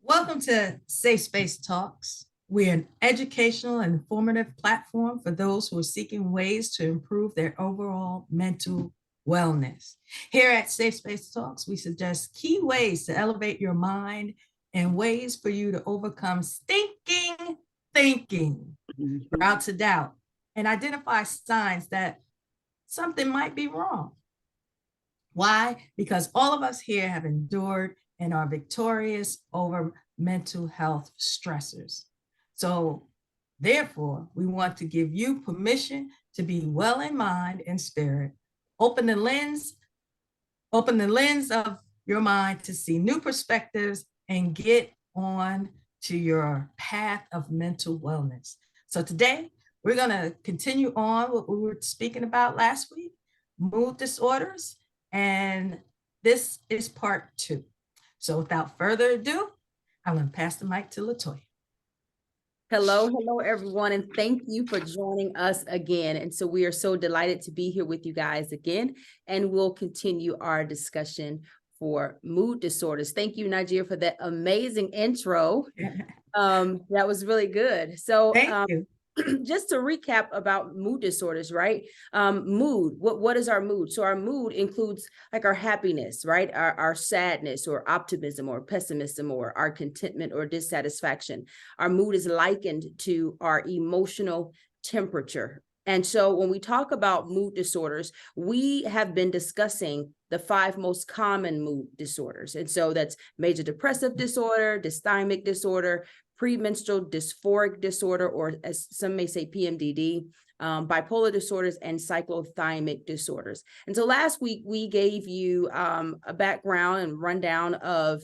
Welcome to Safe Space Talks. We're an educational and informative platform for those who are seeking ways to improve their overall mental wellness. Here at Safe Space Talks, we suggest key ways to elevate your mind and ways for you to overcome stinking thinking, routes to doubt, and identify signs that something might be wrong. Why? Because all of us here have endured and are victorious over mental health stressors. So, therefore, we want to give you permission to be well in mind and spirit. Open the lens, open the lens of your mind to see new perspectives and get on to your path of mental wellness. So today, we're going to continue on what we were speaking about last week, mood disorders, and this is part 2. So without further ado, I'm going to pass the mic to Latoya. Hello, everyone, and thank you for joining us again. And so we are so delighted to be here with you guys again, and we'll continue our discussion for mood disorders. Thank you, Najir, for that amazing intro. That was really good. So Thank you. Just to recap about mood disorders, right? Mood, what is our mood? So our mood includes like our happiness, right? Our sadness or optimism or pessimism or our contentment or dissatisfaction. Our mood is likened to our emotional temperature. And so when we talk about mood disorders, we have been discussing the 5 most common mood disorders. And so that's major depressive disorder, dysthymic disorder, premenstrual dysphoric disorder, or as some may say, PMDD, bipolar disorders, and cyclothymic disorders. And so last week, we gave you a background and rundown of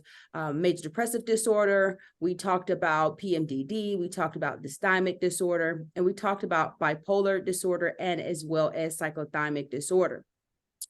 major depressive disorder. We talked about PMDD, we talked about dysthymic disorder, and we talked about bipolar disorder and as well as cyclothymic disorder.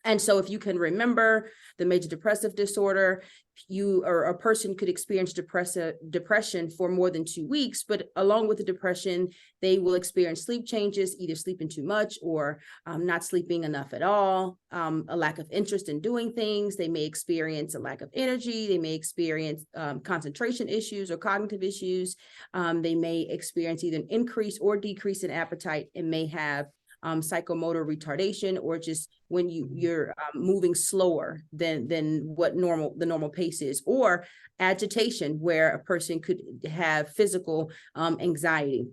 And so if you can remember the major depressive disorder, you or a person could experience depression for more than 2 weeks, but along with the depression, they will experience sleep changes, either sleeping too much or not sleeping enough at all, a lack of interest in doing things. They may experience a lack of energy. They may experience concentration issues or cognitive issues. They may experience either an increase or decrease in appetite and may have psychomotor retardation, or just when you're moving slower than what the normal pace is, or agitation, where a person could have physical anxiety,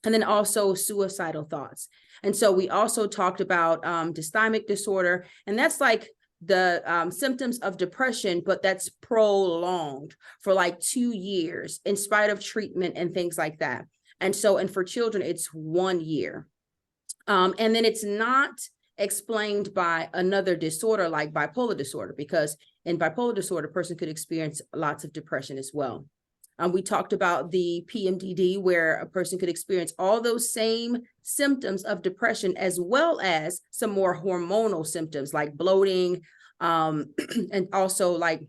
and then also suicidal thoughts. And so we also talked about dysthymic disorder, and that's like the symptoms of depression, but that's prolonged for like 2 years in spite of treatment and things like that. And so, and for children, it's 1 year. And then it's not explained by another disorder like bipolar disorder, because in bipolar disorder, a person could experience lots of depression as well. We talked about the PMDD, where a person could experience all those same symptoms of depression, as well as some more hormonal symptoms like bloating, and also like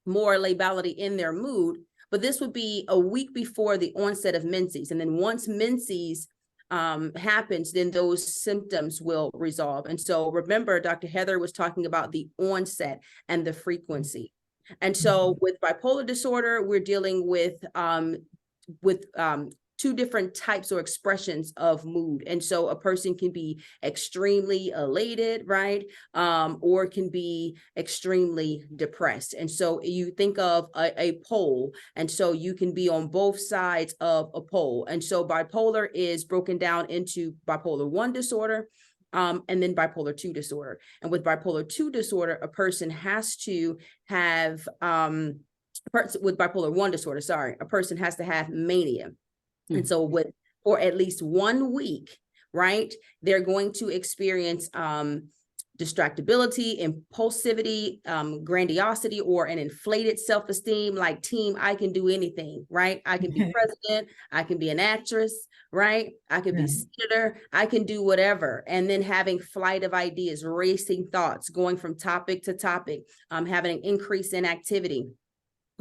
more lability in their mood. But this would be a week before the onset of menses. And then once menses happens, then those symptoms will resolve. And so remember, Dr. Heather was talking about the onset and the frequency. And so with bipolar disorder, we're dealing with 2 different types or expressions of mood. And so a person can be extremely elated, right? Or can be extremely depressed. And so you think of a pole, and so you can be on both sides of a pole. And so bipolar is broken down into bipolar 1 disorder, and then bipolar 2 disorder. And with bipolar 2 disorder, a person has to have, with bipolar 1 disorder, a person has to have mania. And so for at least 1 week, right, they're going to experience distractibility, impulsivity, grandiosity, or an inflated self-esteem, like team, I can do anything, right? I can be president, I can be an actress, right? I could be senator, I can do whatever. And then having flight of ideas, racing thoughts, going from topic to topic, having an increase in activity,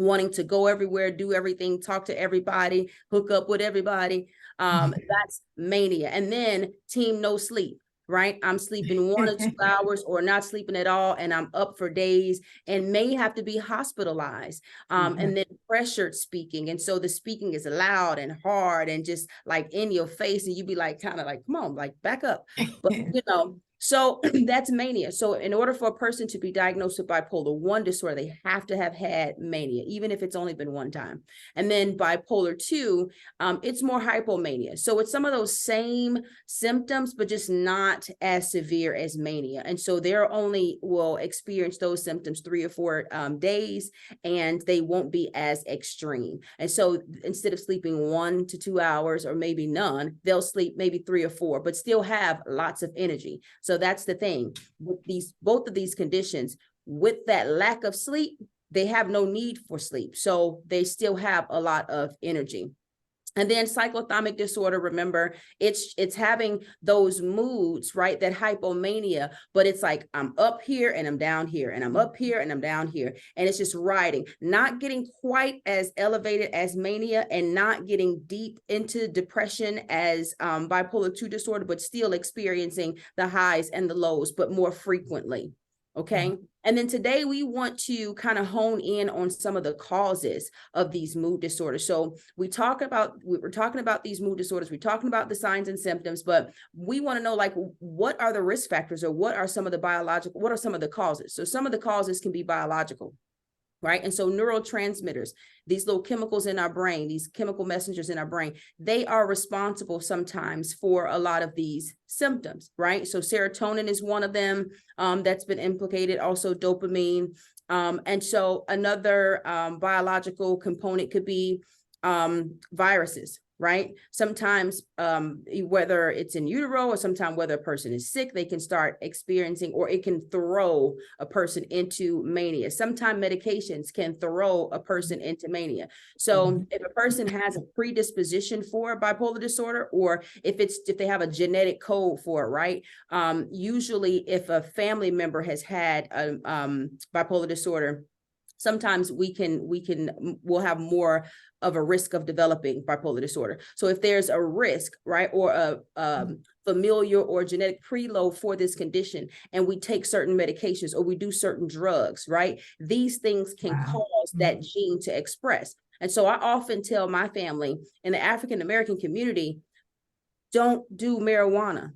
wanting to go everywhere, do everything, talk to everybody, hook up with everybody. That's mania. And then team no sleep. right? I'm sleeping 1 or 2 hours or not sleeping at all, and I'm up for days and may have to be hospitalized. And then pressured speaking. And so the speaking is loud and hard and just like in your face. And you be like, kind of like, come on, like back up. But, so that's mania. So in order for a person to be diagnosed with bipolar 1 disorder, they have to have had mania, even if it's only been one time. And then bipolar 2, it's more hypomania. So it's some of those same symptoms, but just not as severe as mania. And so they're only will experience those symptoms 3 or 4 days, and they won't be as extreme. And so instead of sleeping 1 to 2 hours or maybe none, they'll sleep maybe 3 or 4, but still have lots of energy. So that's the thing with both of these conditions. With that lack of sleep, they have no need for sleep. So they still have a lot of energy. And then cyclothymic disorder, remember, it's having those moods, right? That hypomania, but it's like, I'm up here and I'm down here, and I'm up here and I'm down here. And it's just riding, not getting quite as elevated as mania and not getting deep into depression as bipolar 2 disorder, but still experiencing the highs and the lows, but more frequently. Okay. And then today we want to kind of hone in on some of the causes of these mood disorders. So we're talking about these mood disorders. We're talking about the signs and symptoms, but we want to know, like, what are the risk factors, or what are some of the causes? So some of the causes can be biological. Right. And so neurotransmitters, these little chemicals in our brain, these chemical messengers in our brain, they are responsible sometimes for a lot of these symptoms. Right. So serotonin is one of them that's been implicated, also dopamine. And so another biological component could be viruses. Right. Sometimes whether it's in utero or sometimes whether a person is sick, they can start experiencing, or it can throw a person into mania. Sometimes medications can throw a person into mania. So if a person has a predisposition for bipolar disorder, or if they have a genetic code for it, right? Usually if a family member has had bipolar disorder, sometimes we'll have more of a risk of developing bipolar disorder. So if there's a risk, right, or a familial or genetic preload for this condition, and we take certain medications or we do certain drugs, right, these things can cause that gene to express. And so I often tell my family in the African American community, don't do marijuana,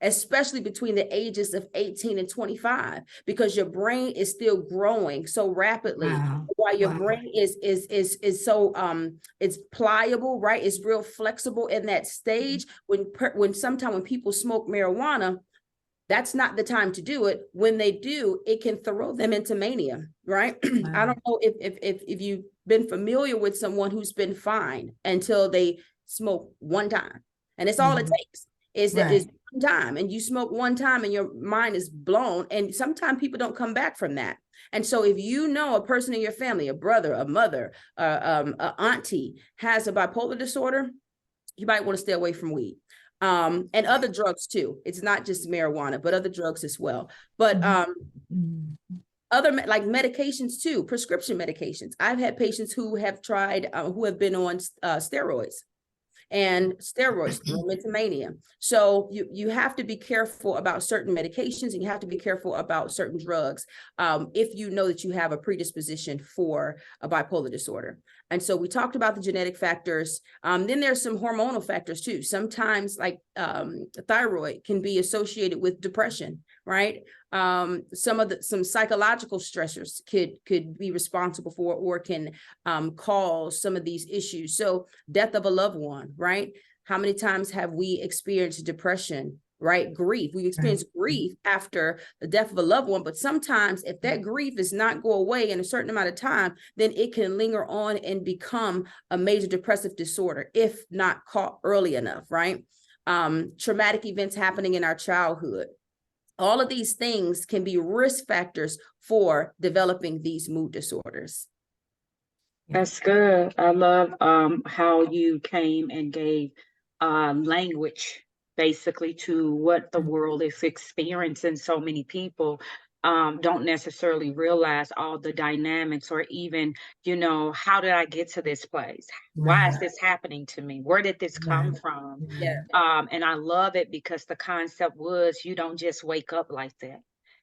especially between the ages of 18 and 25, because your brain is still growing so rapidly. While your brain is so it's pliable, right? It's real flexible in that stage. When sometimes when people smoke marijuana, that's not the time to do it. When they do, it can throw them into mania, right? I don't know if you've been familiar with someone who's been fine until they smoke one time, and it's all it takes is that is one time, and you smoke one time and your mind is blown, and sometimes people don't come back from that. And so if you know a person in your family, a brother, a mother, an auntie has a bipolar disorder, you might want to stay away from weed. And other drugs too. It's not just marijuana, but other drugs as well. But other like medications too, prescription medications. I've had patients who have tried, who have been on steroids. And steroids throw them into mania. So you have to be careful about certain medications, and you have to be careful about certain drugs if you know that you have a predisposition for a bipolar disorder. And so we talked about the genetic factors. Then there's some hormonal factors too. Sometimes like thyroid can be associated with depression, right? Some psychological stressors could be responsible for, or can cause some of these issues. So death of a loved one, right? How many times have we experienced depression, right? Grief. We've experienced grief after the death of a loved one, but sometimes if that grief is not go away in a certain amount of time, then it can linger on and become a major depressive disorder if not caught early enough, right? Traumatic events happening in our childhood. All of these things can be risk factors for developing these mood disorders. That's good. I love how you came and gave language basically to what the world is experiencing. So many people don't necessarily realize all the dynamics, or even, how did I get to this place? Why is Right, this happening to me? Where did this come right, from? Yeah. right. And I love it because the concept was, you don't just wake up like that.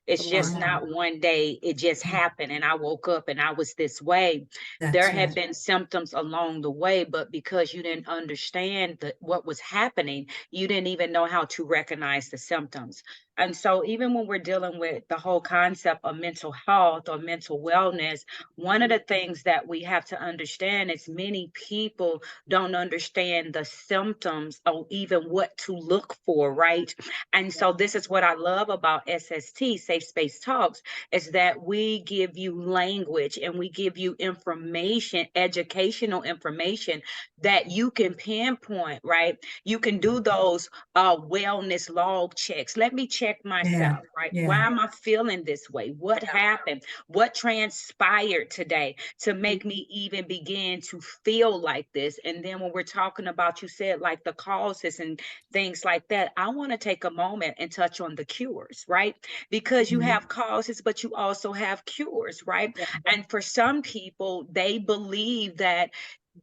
It's Come just on. Right. not one day, it just happened and I woke up and I was this way. There That's have right. been symptoms along the way, but because you didn't understand what was happening, you didn't even know how to recognize the symptoms. And so, even when we're dealing with the whole concept of mental health or mental wellness, one of the things that we have to understand is many people don't understand the symptoms or even what to look for, right? And so this is what I love about SST, Safe Space Talks, is that we give you language and we give you information, educational information that you can pinpoint, right? You can do those wellness log checks. Let me check Yeah, myself, right? Why yeah, am I feeling this way? What happened? What transpired today to make me even begin to feel like this? And then when we're talking about, you said like the causes and things like that, I want to take a moment and touch on the cures, right? Because you mhm, have causes, but you also have cures, right? Yeah. And for some people, they believe that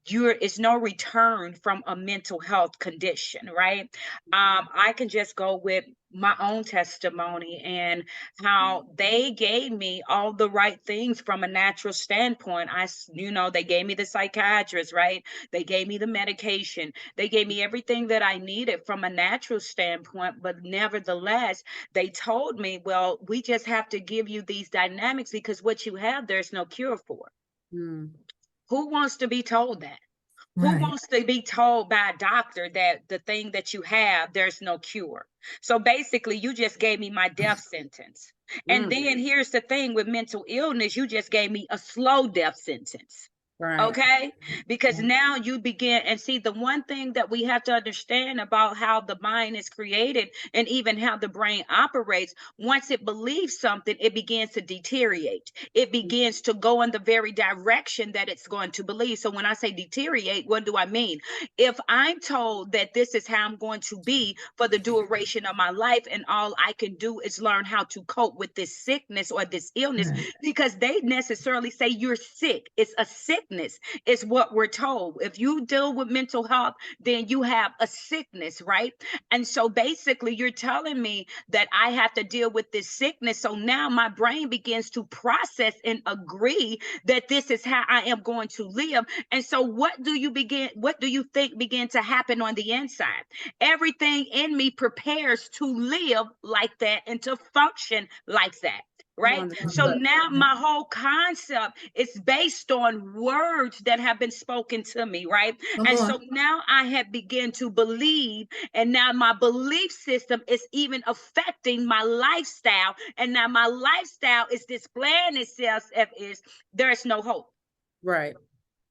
it's no return from a mental health condition, right? I can just go with my own testimony and how they gave me all the right things from a natural standpoint. They gave me the psychiatrist, right? They gave me the medication. They gave me everything that I needed from a natural standpoint. But nevertheless, they told me, well, we just have to give you these dynamics because what you have, there's no cure for. Mm. Who wants to be told that? Who right. wants to be told by a doctor that the thing that you have, there's no cure? So basically, you just gave me my death sentence. And Mm. then here's the thing with mental illness, you just gave me a slow death sentence. Right. Okay, because Yeah, now you begin and see the one thing that we have to understand about how the mind is created and even how the brain operates. Once it believes something, it begins to deteriorate, it begins to go in the very direction that it's going to believe. So when I say deteriorate, what do I mean? If I'm told that this is how I'm going to be for the duration of my life, and all I can do is learn how to cope with this sickness or this illness, right. because they necessarily say you're sick, it's a sickness, is what we're told. If you deal with mental health, then you have a sickness, right? And so basically, you're telling me that I have to deal with this sickness. So now my brain begins to process and agree that this is how I am going to live. And so what do you think began to happen on the inside? Everything in me prepares to live like that and to function like that. Come Right. on. That's So Mhm, good. now yeah, my whole concept is based on words that have been spoken to me. Right. come And on. so now I have begun to believe, and now my belief system is even affecting my lifestyle. And now my lifestyle is displaying itself as there's no hope. Right.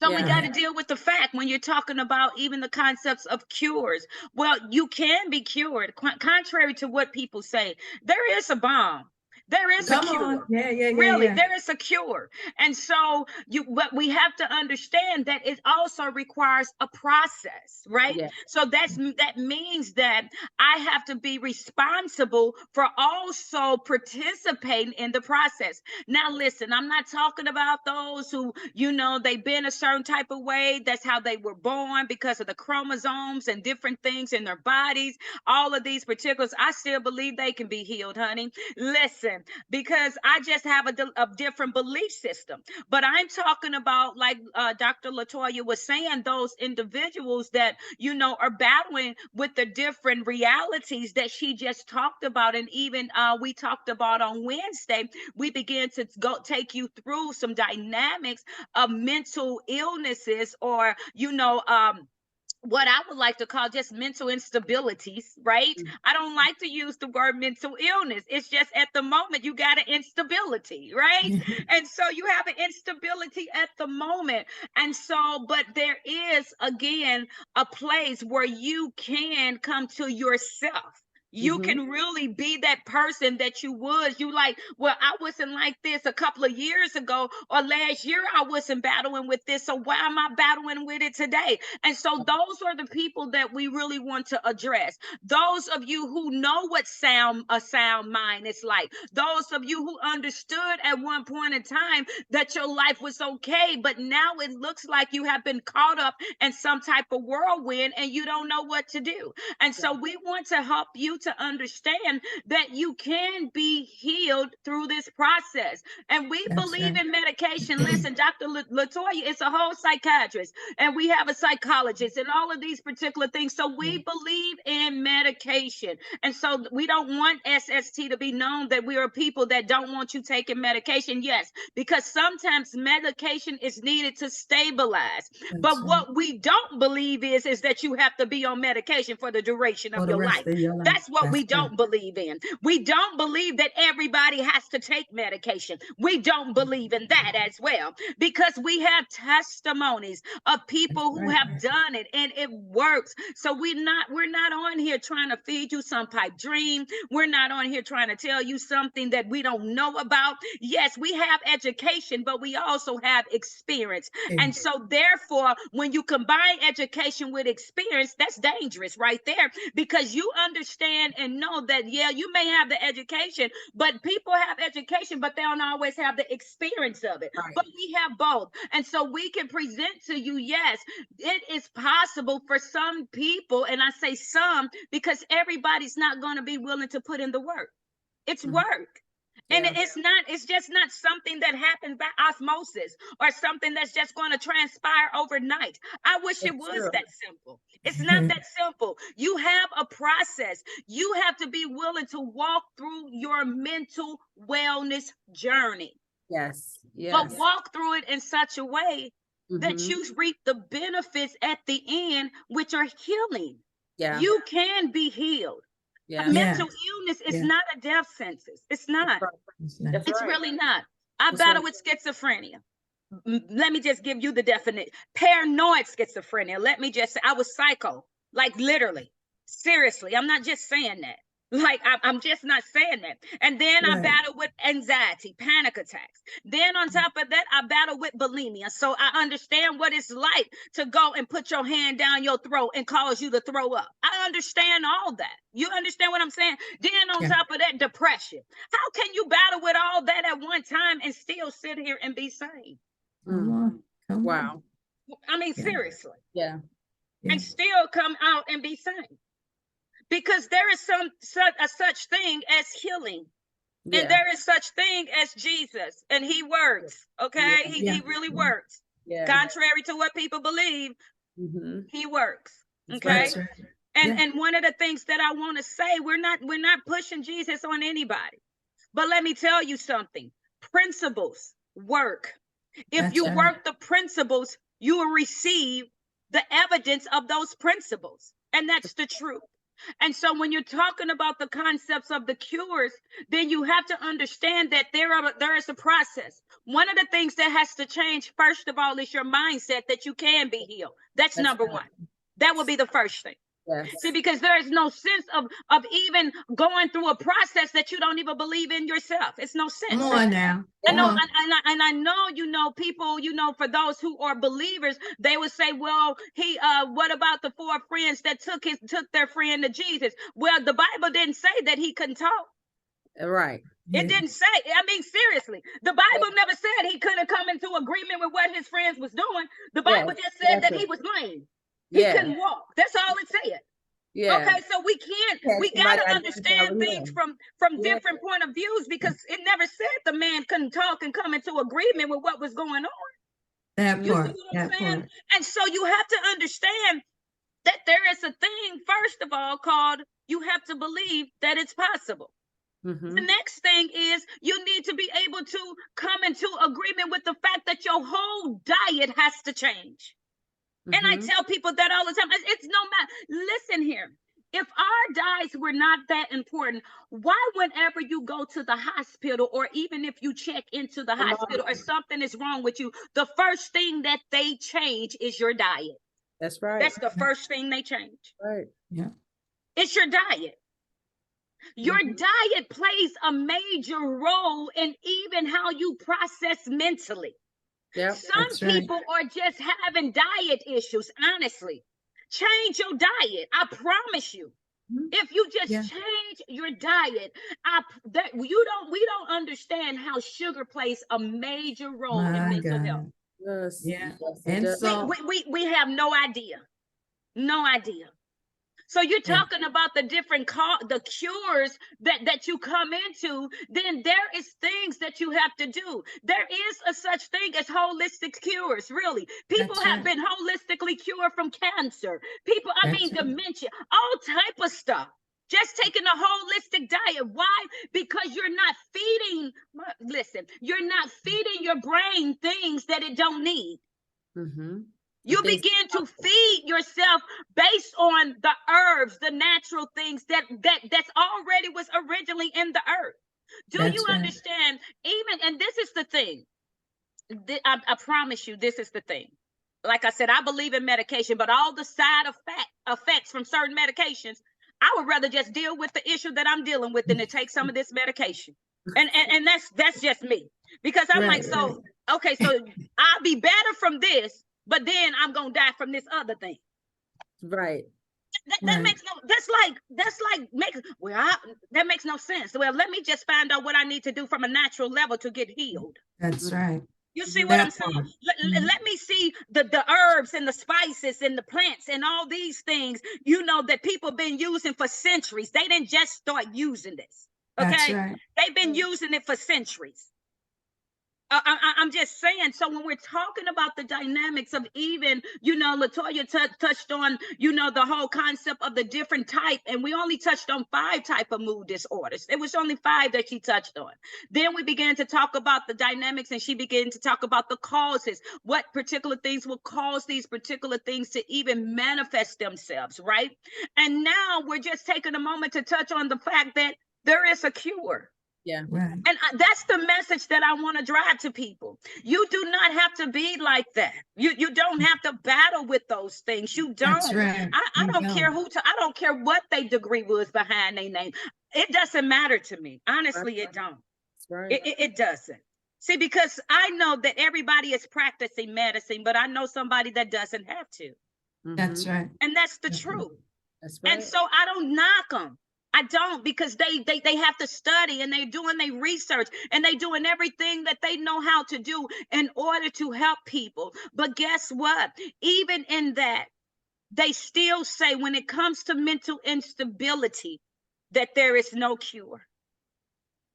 So we Yeah. got to Right. deal with the fact when you're talking about even the concepts of cures. Well, you can be cured. Contrary to what people say, there is a bomb. There is a Come on. cure. Yeah, yeah, yeah, Really, yeah. there is a cure. And so but we have to understand that it also requires a process, right? Yeah. So that means that I have to be responsible for also participating in the process. Now, listen, I'm not talking about those who, they've been a certain type of way. That's how they were born because of the chromosomes and different things in their bodies. All of these particulars, I still believe they can be healed, honey. Listen, because I just have a different belief system. But I'm talking about, like Dr. Latoya was saying, those individuals that, are battling with the different realities that she just talked about. And even we talked about on Wednesday, we began to go take you through some dynamics of mental illnesses, or what I would like to call just mental instabilities, right? I don't like to use the word mental illness. It's just at the moment you got an instability, right? And so you have an instability at the moment. And so, but there is again a place where you can come to yourself. You Mhm. can really be that person that you was. You like, well, I wasn't like this a couple of years ago, or last year I wasn't battling with this. So why am I battling with it today? And so those are the people that we really want to address. Those of you who know what a sound mind is like. Those of you who understood at one point in time that your life was okay, but now it looks like you have been caught up in some type of whirlwind and you don't know what to do. And so we want to help you to understand that you can be healed through this process. And we That's believe right. in medication. Listen, Dr. Latoya is a whole psychiatrist, and we have a psychologist, and all of these particular things. So we believe in medication. And so we don't want SST to be known that we are people that don't want you taking medication. Yes, because sometimes medication is needed to stabilize. But That's right. what we don't believe is that you have to be on medication for the duration For of the your rest life. of your life. That's what That's we right. don't believe in. We don't believe that everybody has to take medication. We don't believe in that as well, because we have testimonies of people who right. have done it and it works. So we're not on here trying to feed you some pipe dream. We're not on here trying to tell you something that we don't know about. Yes, we have education, but we also have experience. And so therefore, when you combine education with experience, that's dangerous right there, because you understand and know that, yeah, you may have the education, but people have education, but they don't always have the experience of it. Right. But we have both. And so we can present to you, yes, it is possible for some people. And I say some because everybody's not going to be willing to put in the work. It's work. And Yeah. it's just not something that happens by osmosis or something that's just going to transpire overnight. I wish it It's was true. that simple. It's not that simple. You have a process. You have to be willing to walk through your mental wellness journey, Yes. but Yes. walk through it in such a way that Mhm. you reap the benefits at the end, which are healing. Yeah. You can be healed. Yeah. A mental Yes. illness is Yeah. not a death sentence. It's not. It's not. That's It's right. really not. I That's battle right. with schizophrenia. Let me just give you the definition. Paranoid schizophrenia. Let me just say, I was psycho, like literally, seriously. I'm not just saying that. Like, I'm just not saying that. And then I Right. battle with anxiety, panic attacks. Then on top of that, I battle with bulimia. So I understand what it's like to go and put your hand down your throat and cause you to throw up. I understand all that. You understand what I'm saying? Then on Yeah. top of that, depression. How can you battle with all that at one time and still sit here and be sane? Come Mm. on. Come Wow. I mean, Yeah. seriously, Yeah. Yeah. and still come out and be sane. Because there is such thing as healing. Yeah. And there is such thing as Jesus, and he works. Okay, Yeah. he Yeah. really works. Yeah. Contrary to what people believe, Mhm. he works. That's Okay, That's right. and Yeah. and one of the things that I want to say, we're not pushing Jesus on anybody, but let me tell you something. Principles work. If That's you right. work the principles, you will receive the evidence of those principles, and that's the truth. And so when you're talking about the concepts of the cures, then you have to understand that there is a process. One of the things that has to change, first of all, is your mindset that you can be healed. That's number right. one. That would be the first thing. Yes. See, because there is no sense of even going through a process that you don't even believe in yourself. It's no sense. Come on now. I Come know, on. and I know, people, for those who are believers, they would say, well, what about the 4 friends that took their friend to Jesus? Well, the Bible didn't say that he couldn't talk. Right. It didn't say, I mean, seriously, the Bible never said he couldn't come into agreement with what his friends was doing. The Bible just said that he was lame. He couldn't walk. That's all it said. Yeah. Okay, so we got to understand things from different point of views, because it never said the man couldn't talk and come into agreement with what was going on. That You part. see what I'm That saying? part. And so you have to understand that there is a thing, first of all, called you have to believe that it's possible. Mhm. The next thing is you need to be able to come into agreement with the fact that your whole diet has to change. And I Mhm. tell people that all the time. It's no matter. Listen here. If our diets were not that important, why, whenever you go to the hospital, or even if you check into the hospital or something is wrong with you, the first thing that they change is your diet. That's right. That's the first thing they change. Right. Yeah. It's your diet. Your Mhm. diet plays a major role in even how you process mentally. Yep. Some That's right. people are just having diet issues, honestly. Change your diet. I promise you. Mhm. If you just Yeah, change your diet, we don't understand how sugar plays a major role in my mental health. God. Yes. Yeah. Yes, it And does. so, We have no idea. No idea. So you're and talking about the different the cures that you come into, then there is things that you have to do. There is a such thing as holistic cures, really. People that's have right. been holistically cured from cancer. People, I mean, That's right. dementia, all type of stuff. Just taking a holistic diet. Why? Because you're not feeding, listen, you're not feeding your brain things that it don't need. Mm-hmm. The You things. begin to feed yourself based on the herbs, the natural things that's already was originally in the earth. Do you That's right. understand? Even, and this is the thing. I promise you, this is the thing. Like I said, I believe in medication, but all the side effects from certain medications, I would rather just deal with the issue that I'm dealing with than to take some of this medication. And that's just me, because I'm like, Right, right. so okay, so I'll be better from this, but then I'm gonna die from this other thing. Right. That Right. makes no, that's like makes that makes no sense. Well, let me just find out what I need to do from a natural level to get healed. That's right. You see what Mm-hmm. I'm That saying? part. Mhm. Let me see the herbs and the spices and the plants and all these things, that people been using for centuries. They didn't just start using this. That's Okay? right. They've been using it for centuries. I'm just saying. So when we're talking about the dynamics of even, Latoya touched on, the whole concept of the different type, and we only touched on 5 type of mood disorders. It was only 5 that she touched on. Then we began to talk about the dynamics, and she began to talk about the causes, what particular things will cause these particular things to even manifest themselves, right? And now we're just taking a moment to touch on the fact that there is a cure. Yeah. Right. And that's the message that I want to drive to people. You do not have to be like that. You don't have to battle with those things. You That's don't. right. I You don't care don't. I don't care what their degree was behind their name. It doesn't matter to me. Honestly, it don't. That's right. It doesn't. See, because I know that everybody is practicing medicine, but I know somebody that doesn't have to. That's Mm-hmm. right. And that's the That's right. truth. That's And right. so I don't knock them. I don't, because they have to study, and they're doing their research, and they doing everything that they know how to do in order to help people. But guess what? Even in that, they still say when it comes to mental instability that there is no cure.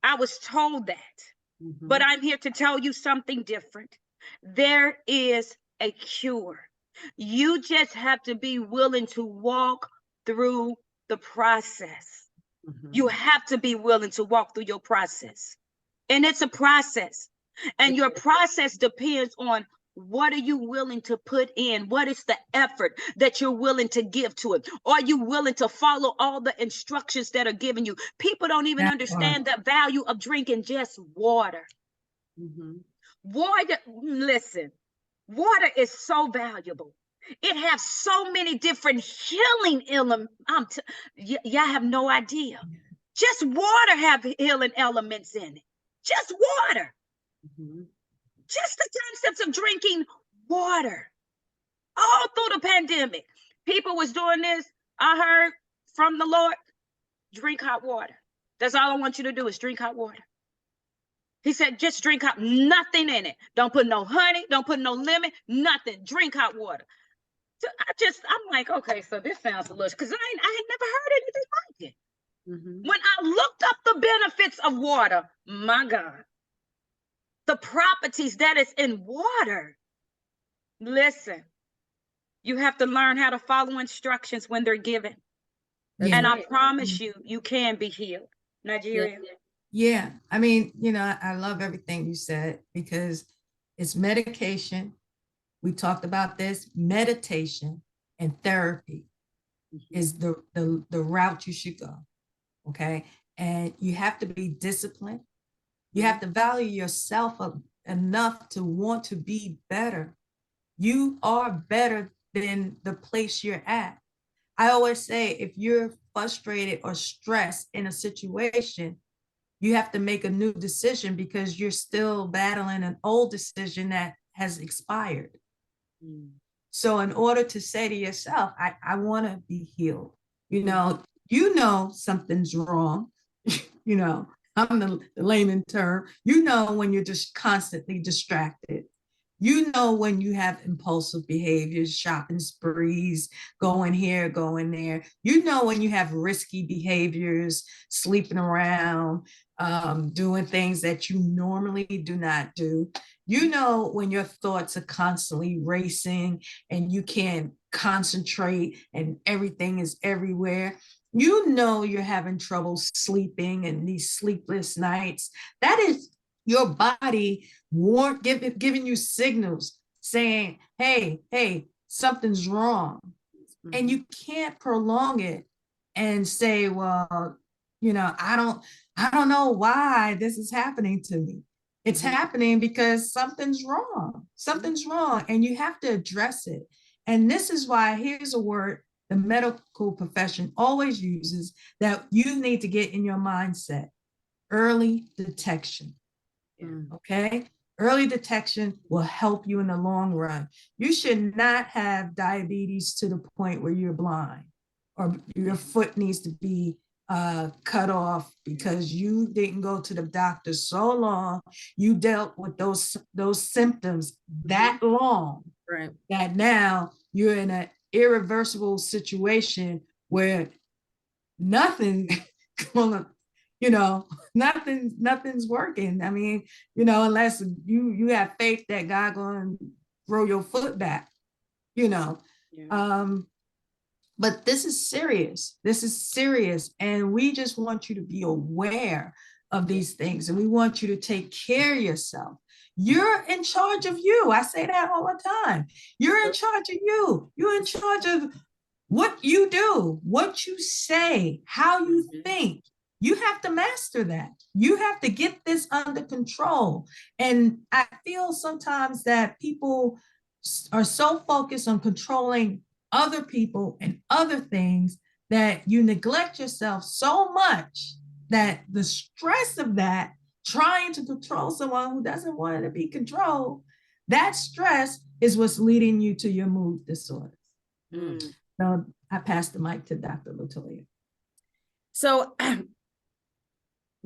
I was told that, Mm-hmm. but I'm here to tell you something different. There is a cure. You just have to be willing to walk through the process. Mm-hmm. You have to be willing to walk through your process. And it's a process. And your process depends on what are you willing to put in? What is the effort that you're willing to give to it? Are you willing to follow all the instructions that are given you? People don't even That part. understand the value of drinking just water. Mm-hmm. Water, listen, water is so valuable. It has so many different healing elements. Y'all have no idea. Just water have healing elements in it. Just water. Mm-hmm. Just the concepts of drinking water. All through the pandemic, people was doing this. I heard from the Lord, drink hot water. That's all I want you to do is drink hot water. He said, just drink hot, nothing in it. Don't put no honey, don't put no lemon, nothing. Drink hot water. So I'm like, okay, so this sounds delicious, because I had never heard anything like it. Mm-hmm. When I looked up the benefits of water, my God, the properties that is in water. Listen, you have to learn how to follow instructions when they're given. That's And Yeah. I promise you can be healed. Nigeria. Yeah. I mean, I love everything you said, because it's medication. We talked about this. Meditation and therapy is the route you should go. Okay. And you have to be disciplined. You have to value yourself enough to want to be better. You are better than the place you're at. I always say, if you're frustrated or stressed in a situation, you have to make a new decision because you're still battling an old decision that has expired. So in order to say to yourself, I want to be healed, you know something's wrong, I'm the layman term, when you're just constantly distracted, when you have impulsive behaviors, shopping sprees, going here, going there, when you have risky behaviors, sleeping around, doing things that you normally do not do. When your thoughts are constantly racing and you can't concentrate and everything is everywhere. You're having trouble sleeping and these sleepless nights. That is your body giving you signals saying, hey, something's wrong. And you can't prolong it and say, well, I don't know why this is happening to me. It's happening because something's wrong. Something's wrong, and you have to address it. And this is why, here's a word the medical profession always uses that you need to get in your mindset: early detection. Okay? Early detection will help you in the long run. You should not have diabetes to the point where you're blind or your foot needs to be cut off because you didn't go to the doctor so long, you dealt with those symptoms that long, Right. that now you're in an irreversible situation where nothing nothing's working. I mean, unless you have faith that God gonna grow your foot back, but this is serious. This is serious. And we just want you to be aware of these things. And we want you to take care of yourself. You're in charge of you. I say that all the time. You're in charge of you. You're in charge of what you do, what you say, how you think. You have to master that. You have to get this under control. And I feel sometimes that people are so focused on controlling other people and other things that you neglect yourself so much that the stress of that, trying to control someone who doesn't want to be controlled, that stress is what's leading you to your mood disorders. So I pass the mic to Dr. Latoya. So,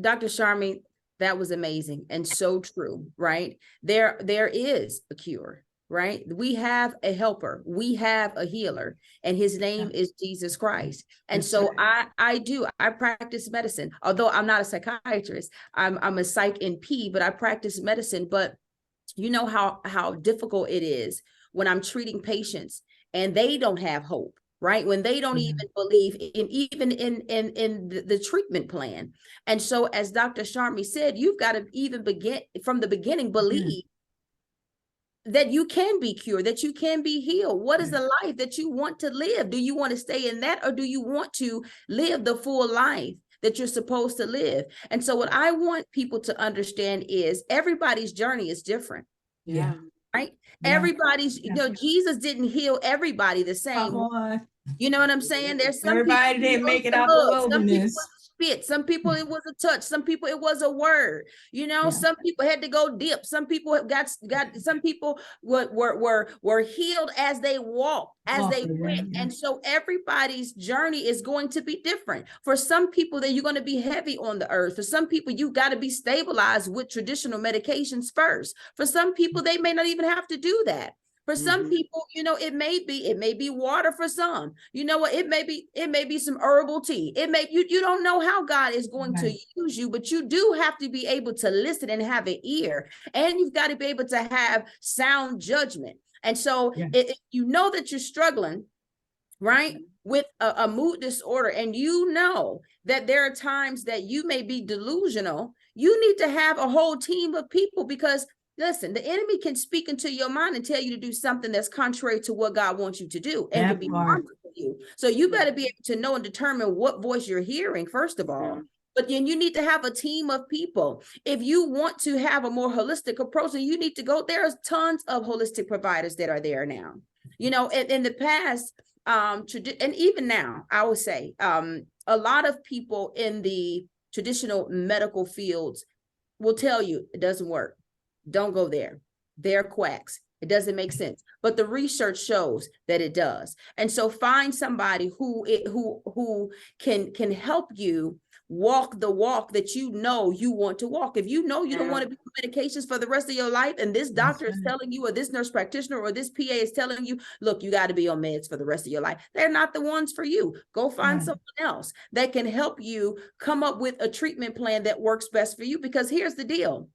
Dr. Sharmeen, that was amazing and so true, right? There is a cure, right? We have a helper, we have a healer, and his name is Jesus Christ. And so I practice medicine, although I'm not a psychiatrist. I'm a psych NP, but I practice medicine. But you know how difficult it is when I'm treating patients and they don't have hope, right? When they don't even believe in the treatment plan. And so, as Dr. Sharmeen said, you've got to even begin from the beginning, believe that you can be cured, that you can be healed. What is the life that you want to live? Do you want to stay in that, or do you want to live the full life that you're supposed to live? And so what I want people to understand is everybody's journey is different. Yeah. Right? Yeah. Everybody's, Jesus didn't heal everybody the same. You know what I'm saying? There's some everybody people didn't make it out the wilderness. Spit. Some people it was a touch. Some people it was a word. Some people had to go dip. Some people got. Some people were healed as they walked, as they went. And so everybody's journey is going to be different. For some people, that you're going to be heavy on the earth. For some people, you got to be stabilized with traditional medications first. For some people, they may not even have to do that. For some people, it may be water. For some, it may be some herbal tea. It may, you don't know how God is going to use you, but you do have to be able to listen and have an ear, and you've got to be able to have sound judgment. And so if you know that you're struggling, right, with a mood disorder, and that there are times that you may be delusional, you need to have a whole team of people, because listen, the enemy can speak into your mind and tell you to do something that's contrary to what God wants you to do, and can be harmful for you. So you better be able to know and determine what voice you're hearing, first of all. But then you need to have a team of people. If you want to have a more holistic approach, then you need to go. There's tons of holistic providers that are there now. In the past, and even now, I would say, a lot of people in the traditional medical fields will tell you it doesn't work. Don't go there. They're quacks. It doesn't make sense. But the research shows that it does. And so find somebody who can help you walk the walk that you know you want to walk. If you know you don't want to be on medications for the rest of your life, and this doctor is telling you, or this nurse practitioner, or this PA is telling you, look, you got to be on meds for the rest of your life, they're not the ones for you. Go find someone else that can help you come up with a treatment plan that works best for you. Because here's the deal.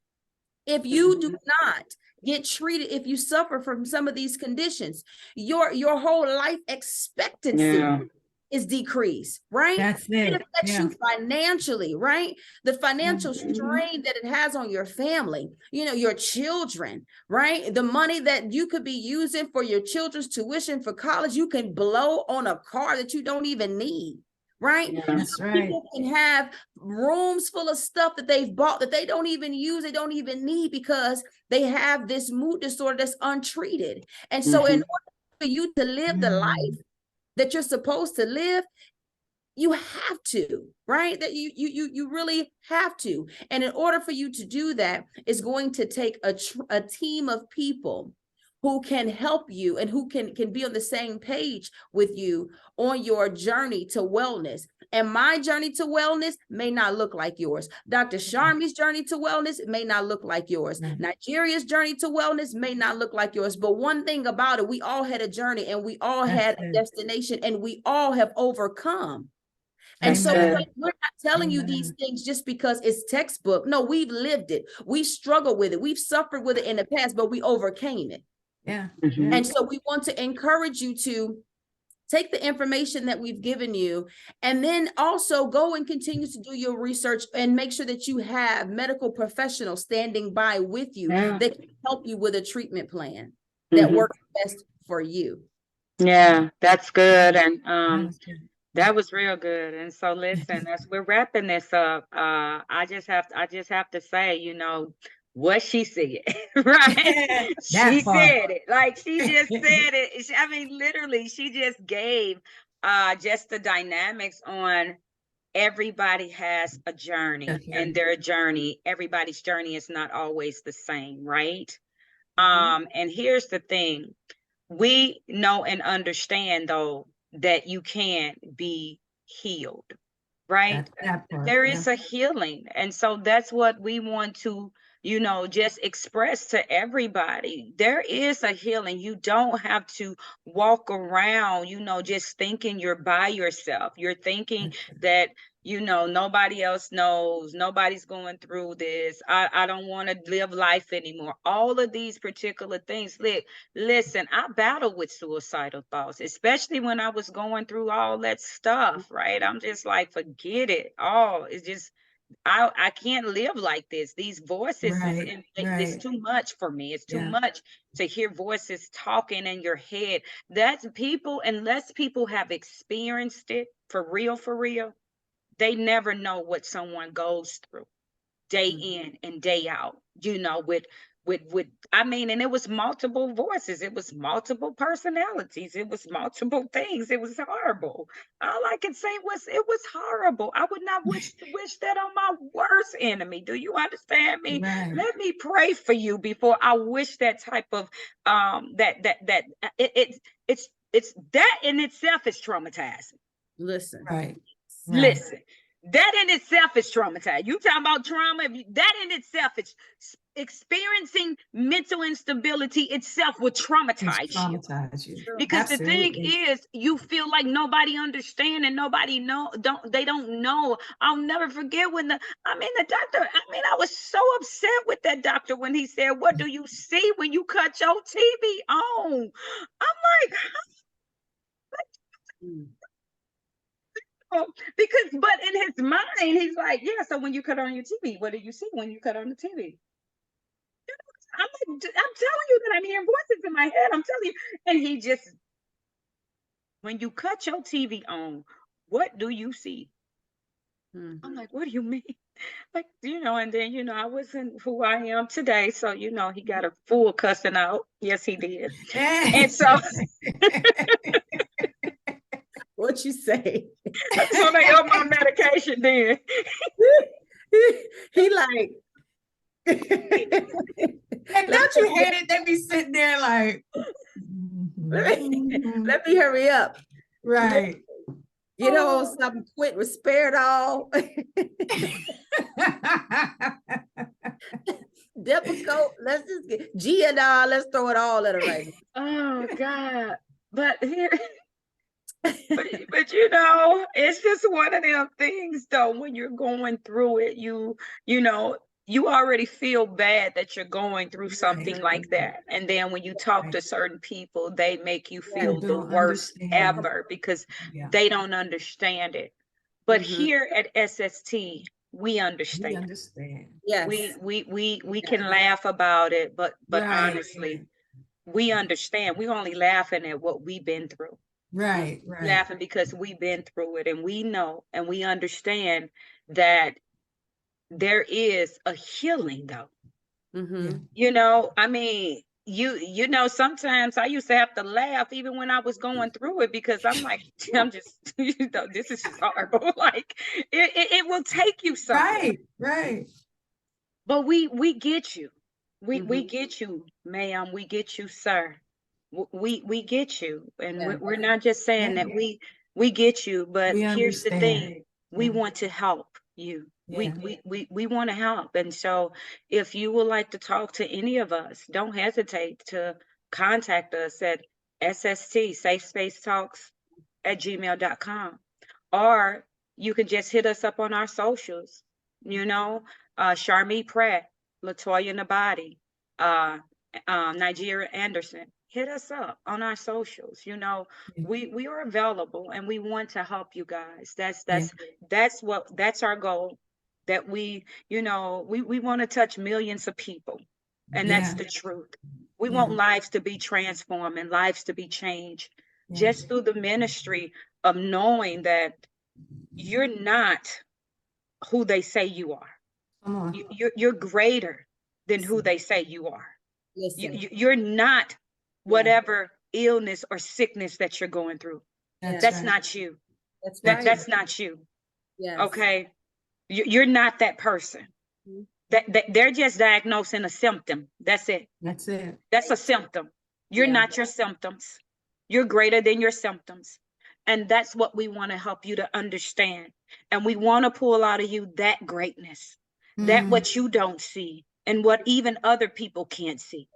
If you do not get treated, if you suffer from some of these conditions, your whole life expectancy is decreased, right? That's It it. affects you financially, right? The financial strain that it has on your family, your children, right? The money that you could be using for your children's tuition for college, you can blow on a car that you don't even need. Right? That's right. People can have rooms full of stuff that they've bought that they don't even use, they don't even need, because they have this mood disorder that's untreated. And so in order for you to live the life that you're supposed to live, you have to, right? That you really have to. And in order for you to do that, it's going to take a team of people who can help you and who can be on the same page with you on your journey to wellness. And my journey to wellness may not look like yours. Dr. Sharmi's journey to wellness may not look like yours. Nigeria's journey to wellness may not look like yours. But one thing about it, we all had a journey, and we all had a destination, and we all have overcome. And so we're not telling you these things just because it's textbook. No, we've lived it. We've struggled with it. We've suffered with it in the past, but we overcame it. And so we want to encourage you to take the information that we've given you, and then also go and continue to do your research and make sure that you have medical professionals standing by with you that can help you with a treatment plan that works best for you. Yeah, that's good. And that was real good. And so listen, as we're wrapping this up, I just have to say, what she said, right? She said it. Like, she just said it. I mean, literally, she just gave just the dynamics on everybody has a journey, and their journey, everybody's journey is not always the same, right? And here's the thing. We know and understand, though, that you can be healed, right? There is a healing. And so that's what we want to just express to everybody. There is a healing. You don't have to walk around, just thinking you're by yourself. You're thinking that, nobody else knows, nobody's going through this. I don't want to live life anymore. All of these particular things. Listen, I battled with suicidal thoughts, especially when I was going through all that stuff, right? I'm just like, forget it. It's just, I can't live like this. These voices, it's too much for me. It's too much to hear voices talking in your head. That's people, unless people have experienced it for real, they never know what someone goes through day in and day out, with I mean, and it was multiple voices, it was multiple personalities, it was multiple things. It was horrible. All I can say was it was horrible. I would not wish that on my worst enemy. Do you understand me? Let me pray for you before I wish that type of it's that in itself is traumatizing. Listen. Listen, that in itself is traumatizing. You talking about trauma? That in itself is experiencing mental instability itself will traumatize you. Because the thing is, you feel like nobody understands and nobody they don't know. I'll never forget when the doctor, I was so upset with that doctor when he said, "What do you see when you cut your TV on?" I'm like, but in his mind, he's like, yeah, so when you cut on your TV, what do you see when you cut on the TV? I'm telling you that I'm hearing voices in my head. I'm telling you. And he just, when you cut your TV on, what do you see? I'm like, what do you mean? Like, and then, I wasn't who I am today. So, he got a full cussing out. Yes, he did. And so. What you say? I just want to help my medication then. He like, And don't you hate it? They be sitting there like, let me hurry up. right. You know, something quick with spare it all. Difficult. Let's just get G and R. Let's throw it all at her right Oh God. But here, but you know, it's just one of them things though, when you're going through it, you know, you already feel bad that you're going through something like that. And then when you talk to certain people, they make you feel the don't worst understand. ever because Yeah. they don't understand it. But Mhm. here at SST, we We understand. understand. Yes. We can laugh about it, but Right. honestly, we understand. We're only laughing at what we've been through. Right, right. Laughing because we've been through it, and we know and we understand that there is a healing though. Mhm. You know, I mean, you know, sometimes I used to have to laugh even when I was going through it because I'm like, I'm just, you know, this is just horrible. Like it will take you somewhere. Right, right. But we get you. We Mhm. get you, ma'am. We get you, sir. We get you, and Yeah. we're not just saying Yeah. that we get you, but We here's the understand. thing: we Yeah. want to help you. Yeah. We want to help, and so if you would like to talk to any of us, don't hesitate to contact us at SST Safe Space Talks at gmail.com, or you can just hit us up on our socials. You know, Charmi Pratt, Latoya Nabadi, Nigeria Anderson. Hit us up on our socials. You know, Yeah. we are available and we want to help you guys. That's Yeah. that's our goal. That we, you know, we want to touch millions of people, and that's Yeah. the truth. We Yeah. want lives to be transformed and lives to be changed Yeah. just through the ministry of knowing that you're not who they say you are. Come on. You're greater than who they say you are. Listen. You're not whatever illness or sickness that you're going through. That's right. not you. That's That right. that's not you. Yes. Okay. You're not that person. Mhm. That they're just diagnosing a symptom. That's it. That's it. That's a symptom. You're Yeah. not your symptoms. You're greater than your symptoms. And that's what we want to help you to understand. And we want to pull out of you that greatness, that what you don't see and what even other people can't see.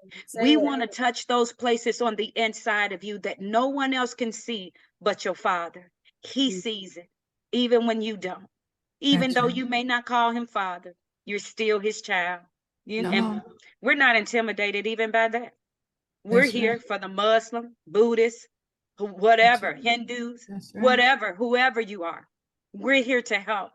We want to touch those places on the inside of you that no one else can see but your Father. He sees it, even when you don't. Even That's though right. you may not call him Father, you're still his child. Come And on. we're not intimidated even by that. We're That's here right. for the Muslim, Buddhist, whatever, Hindus, That's right. whatever, whoever you are. We're here to help.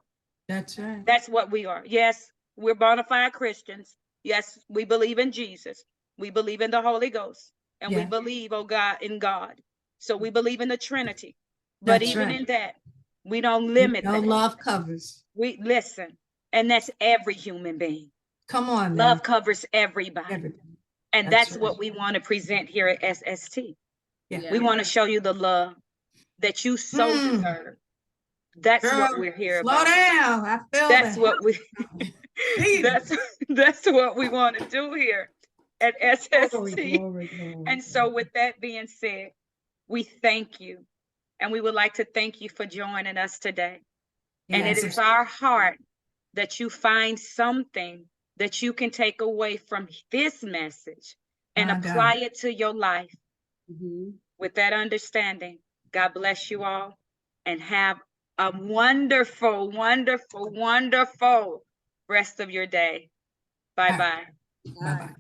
That's right. That's what we are. Yes, we're bona fide Christians. Yes, we believe in Jesus. We believe in the Holy Ghost. And we Yeah. believe, oh God, in God. So we believe in the Trinity. But That's even right. in that, we don't You limit know, that. love covers. We listen, and that's every human being. Come on now. Love covers everybody. Everything. And That's that's what right. we want to present here at SST. Yeah. We want to show you the love that you so deserve. That's Girl, what we're here slow about. down. I feel That's that. what we Jesus. that's what we want to do here at SST. Glory. And so with that being said, we thank you. And we would like to thank you for joining us today. And it Yes. is our heart that you find something that you can take away from this message and My God. apply it to your life. Mhm. With that understanding, God bless you all and have a wonderful, wonderful, wonderful rest of your day. Bye-bye. Bye-bye.